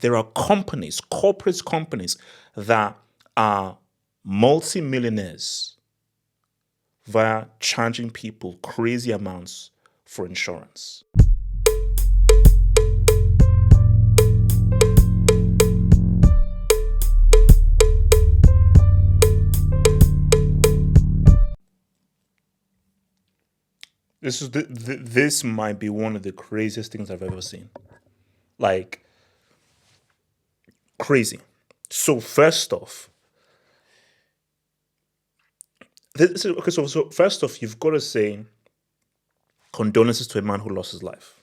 There are companies, corporate companies, that are multi-millionaires via charging people crazy amounts for insurance. This might be one of the craziest things I've ever seen. Like, crazy. So first off, so first off, you've got to say condolences to a man who lost his life,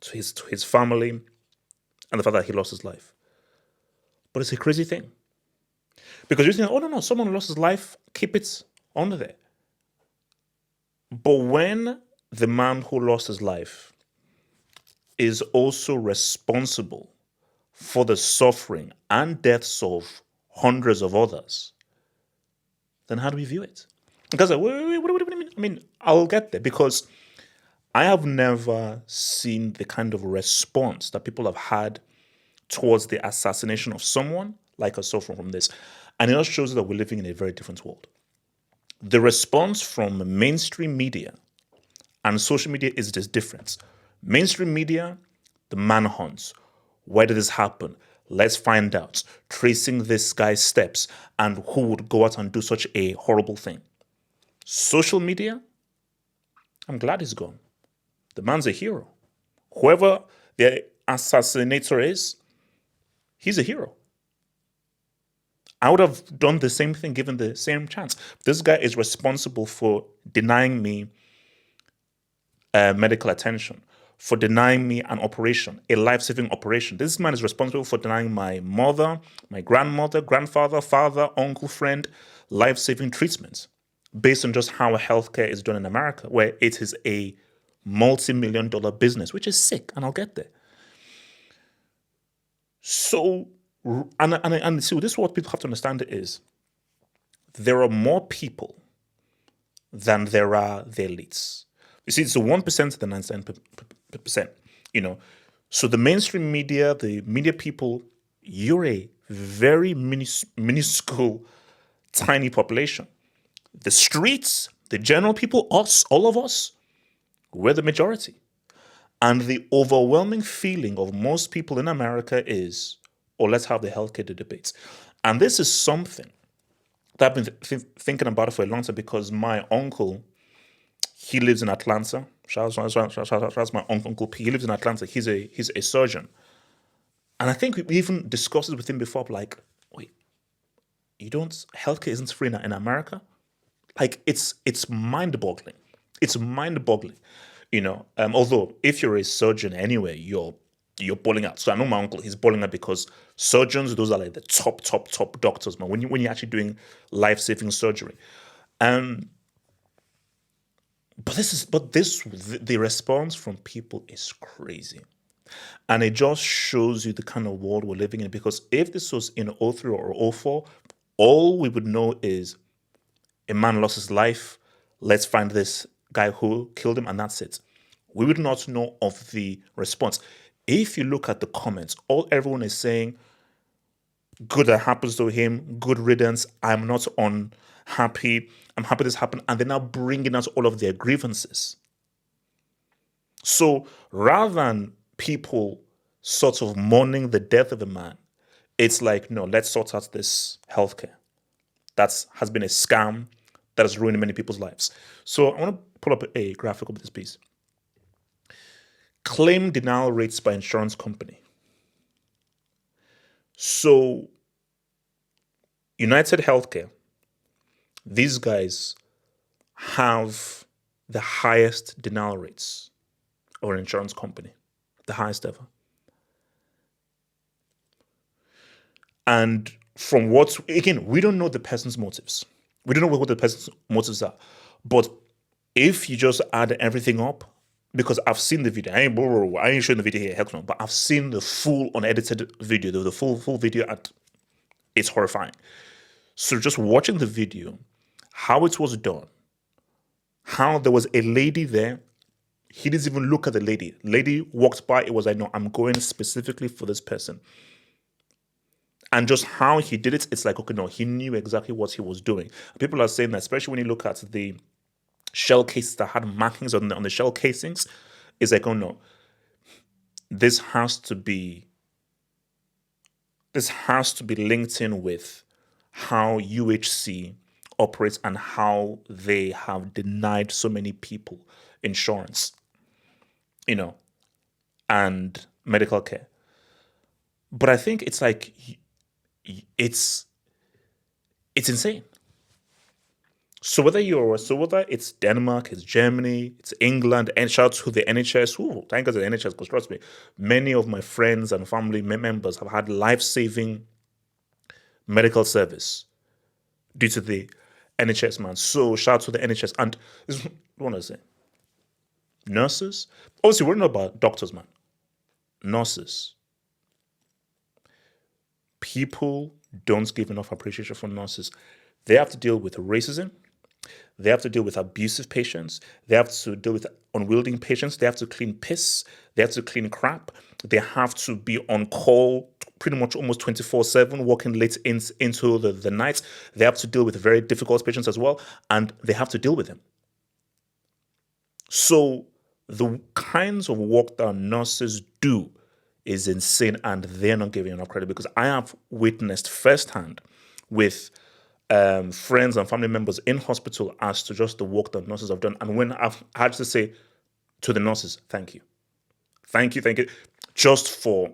to his family, and the fact that he lost his life. But it's a crazy thing, because you think, oh no, someone lost his life, keep it under there. But when the man who lost his life is also responsible for the suffering and deaths of hundreds of others, then how do we view it? Because what do you mean? I mean, I'll get there, because I have never seen the kind of response that people have had towards the assassination of someone like us from this. And it also shows that we're living in a very different world. The response from mainstream media and social media is just different. Mainstream media, the manhunts. Where did this happen? Let's find out. Tracing this guy's steps and who would go out and do such a horrible thing. Social media, I'm glad he's gone. The man's a hero. Whoever the assassinator is, he's a hero. I would have done the same thing given the same chance. This guy is responsible for denying me medical attention, for denying me an operation, a life-saving operation. This man is responsible for denying my mother, my grandmother, grandfather, father, uncle, friend, life-saving treatments based on just how healthcare is done in America, where it is a multi-million-dollar business, which is sick, and I'll get there. So, and see, this is what people have to understand is there are more people than there are the elites. You see, it's the 1% to the 99%, So the mainstream media, the media people, you're a very minuscule, tiny population. The streets, the general people, us, all of us, we're the majority. And the overwhelming feeling of most people in America is, oh, let's have the healthcare debates. And this is something that I've been thinking about it for a long time, because my uncle, he lives in Atlanta. Shout out my uncle P. He lives in Atlanta. He's a surgeon. And I think we even discussed it with him before, like, wait, healthcare isn't free in America? Like, it's mind-boggling. It's mind-boggling. Although if you're a surgeon anyway, you're balling out. So I know my uncle, he's balling out because surgeons, those are like the top doctors, man. When you're actually doing life-saving surgery. But the response from people is crazy. And it just shows you the kind of world we're living in. Because if this was in 03 or 04, all we would know is a man lost his life. Let's find this guy who killed him, and that's it. We would not know of the response. If you look at the comments, everyone is saying, good that happens to him, good riddance, I'm not unhappy, I'm happy this happened, and they're now bringing out all of their grievances. So rather than people sort of mourning the death of a man, it's like, no, let's sort out this healthcare. That has been a scam that has ruined many people's lives. So I want to pull up a graphic of this piece. Claim denial rates by insurance company. So United Healthcare, these guys have the highest denial rates of an insurance company, the highest ever. And from again, we don't know the person's motives. We don't know what the person's motives are. But if you just add everything up, because I've seen the video, I ain't showing the video here, heck no, but I've seen the full unedited video, the full video, and it's horrifying. So just watching the video, how it was done, how there was a lady there He didn't even look at the lady. Lady walked by. It was like, no, I'm going specifically for this person. And just how he did it, it's like, okay, no, he knew exactly what he was doing. People are saying that, especially when you look at the shell cases that had markings on the shell casings, it's like, oh no, this has to be linked in with how UHC operates and how they have denied so many people insurance, and medical care. But I think it's like it's insane. So whether it's Denmark, it's Germany, it's England, and shout out to the NHS. Ooh, thank God the NHS, because trust me, many of my friends and family members have had life-saving medical service due to the NHS, man. So shout out to the NHS. And this is what I want to say. Nurses, obviously we're not about doctors, man. Nurses. People don't give enough appreciation for nurses. They have to deal with racism. They have to deal with abusive patients. They have to deal with unwielding patients. They have to clean piss. They have to clean crap. They have to be on call pretty much almost 24/7, working late into the night. They have to deal with very difficult patients as well, and they have to deal with them. So the kinds of work that nurses do is insane, and they're not giving enough credit, because I have witnessed firsthand with friends and family members in hospital as to just the work that nurses have done. And when I've had to say to the nurses, thank you, just for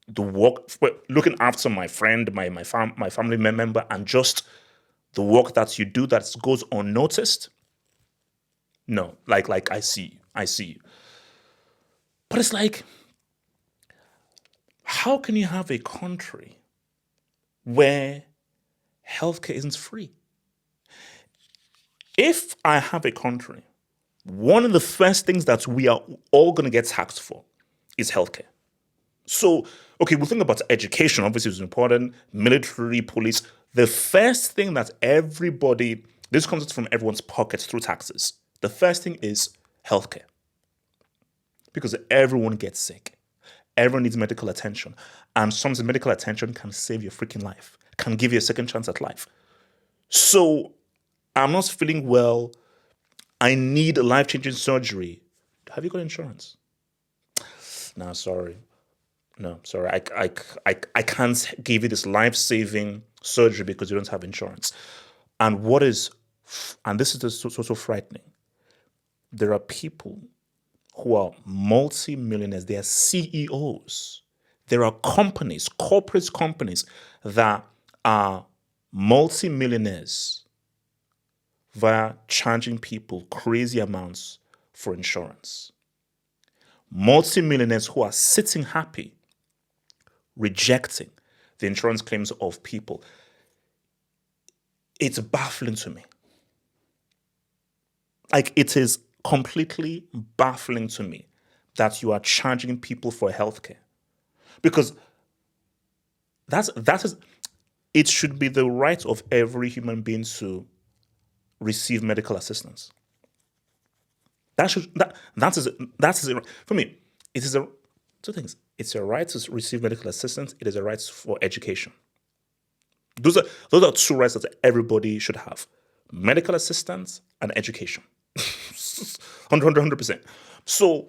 the work, for looking after my friend, my family member, and just the work that you do that goes unnoticed. No, like I see you. But it's like, how can you have a country where healthcare isn't free? If I have a country, one of the first things that we are all going to get taxed for is healthcare. So, okay, we'll think about education, obviously, is important, military, police. The first thing that this comes from everyone's pockets through taxes. The first thing is healthcare. Because everyone gets sick. Everyone needs medical attention. And sometimes medical attention can save your freaking life, can give you a second chance at life. So I'm not feeling well. I need life-changing surgery. Have you got insurance? No, sorry. No, sorry. I can't give you this life-saving surgery because you don't have insurance. And this is so frightening. There are people who are multi-millionaires. They are CEOs. There are companies, corporate companies, that are multi-millionaires via charging people crazy amounts for insurance. Multi-millionaires who are sitting happy, rejecting the insurance claims of people. It's baffling to me. Like, it is completely baffling to me that you are charging people for healthcare. Because it should be the right of every human being to receive medical assistance. For me, it is two things. It's a right to receive medical assistance. It is a right for education. Those are two rights that everybody should have: medical assistance and education. 100%. So,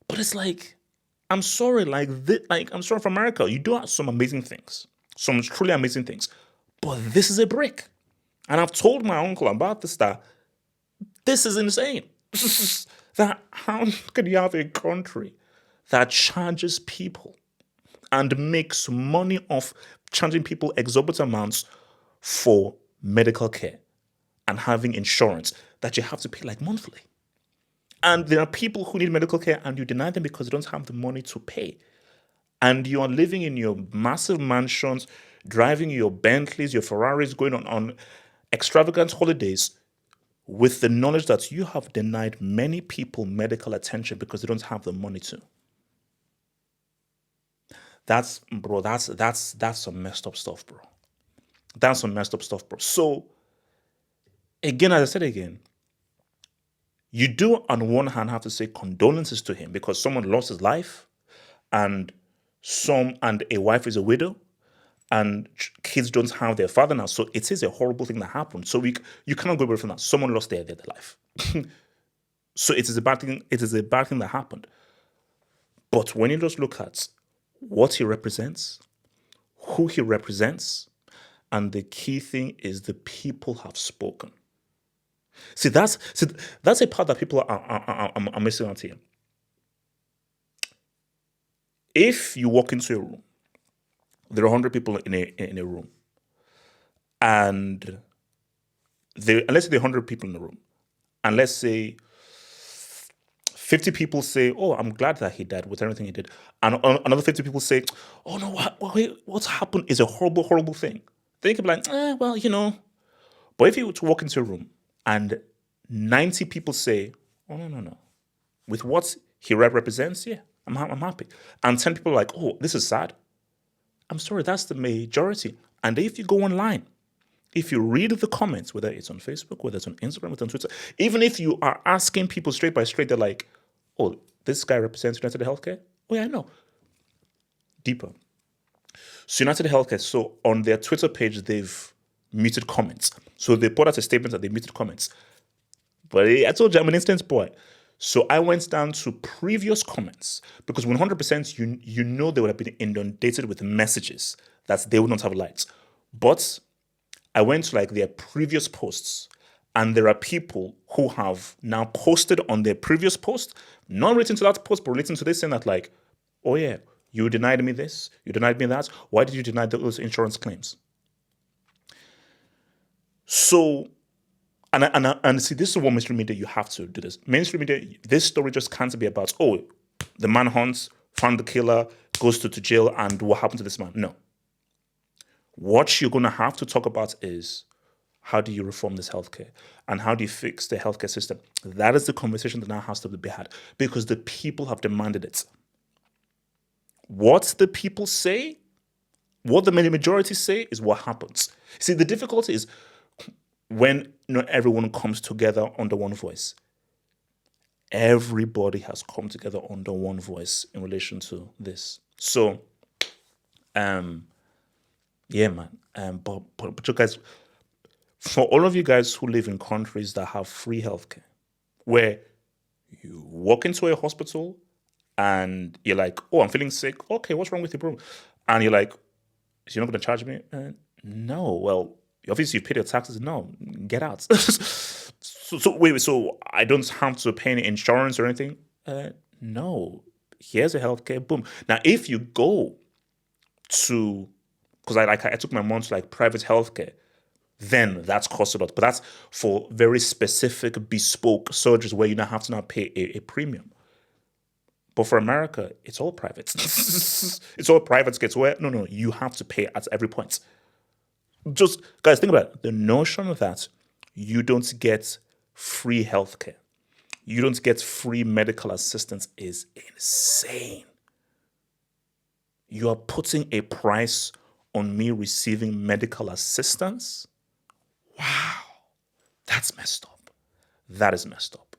but it's like, I'm sorry, I'm sorry for America. You do have some amazing things, some truly amazing things, but this is a brick. And I've told my uncle about this, that this is insane. That how can you have a country that charges people and makes money off charging people exorbitant amounts for medical care and having insurance that you have to pay like monthly? And there are people who need medical care and you deny them because they don't have the money to pay. And you are living in your massive mansions, driving your Bentleys, your Ferraris, going on extravagant holidays with the knowledge that you have denied many people medical attention because they don't have the money to. That's some messed up stuff, bro. That's some messed up stuff, bro. So, again, as I said again, You do, on one hand, have to say condolences to him because someone lost his life, and a wife is a widow, and kids don't have their father now. So it is a horrible thing that happened. So you cannot go away from that. Someone lost their life. So it is a bad thing. It is a bad thing that happened. But when you just look at what he represents, who he represents, and the key thing is the people have spoken. See, that's a part that people are missing out here. If you walk into a room, there are 100 people in a room, and let's say there are 100 people in the room, and let's say 50 people say, "Oh, I'm glad that he died with everything he did," and another 50 people say, "Oh no, what's happened is a horrible, horrible thing." Then you can be like, "Well, you know." But if you were to walk into a room and 90 people say, "Oh no, with what he represents, yeah, I'm happy," and 10 people are like, "Oh, this is sad," I'm sorry, that's the majority. And if you go online, if you read the comments, whether it's on Facebook, whether it's on Instagram, whether it's on Twitter, even if you are asking people straight by straight, they're like, "Oh, this guy represents United Healthcare? Oh yeah, I know." Deeper. So United Healthcare, so on their Twitter page, they've muted comments. So they put out a statement that they muted comments. But I told you I'm an instance boy. So I went down to previous comments because 100% you know they would have been inundated with messages that they would not have liked. But I went to like their previous posts, and there are people who have now posted on their previous post, not relating to that post, but relating to this, saying that like, "Oh yeah, you denied me this, you denied me that. Why did you deny those insurance claims?" So, and see, this is what mainstream media, you have to do this. Mainstream media, this story just can't be about, "Oh, the man hunts, found the killer, goes to jail, and what happened to this man." No. What you're going to have to talk about is, how do you reform this healthcare? And how do you fix the healthcare system? That is the conversation that now has to be had because the people have demanded it. What the people say, what the majority say is what happens. See, the difficulty is when not everyone comes together under one voice. Everybody has come together under one voice in relation to this. So, yeah, man. But you guys, for all of you guys who live in countries that have free healthcare, where you walk into a hospital and you're like, "Oh, I'm feeling sick." "Okay, what's wrong with you, bro?" And you're like, "So you're not going to charge me?" No. "Well, obviously you've paid your taxes." "No, get out." So wait, so I don't have to pay any insurance or anything? No. Here's a healthcare, boom. Now, if you go to, because I took my mom to like private healthcare, then that's cost a lot. But that's for very specific bespoke surgeries where you now have to now pay a premium. But for America, it's all private. It's all private gets where no, you have to pay at every point. Just guys, think about it. The notion that you don't get free healthcare, you don't get free medical assistance is insane. You are putting a price on me receiving medical assistance? Wow, that's messed up. That is messed up.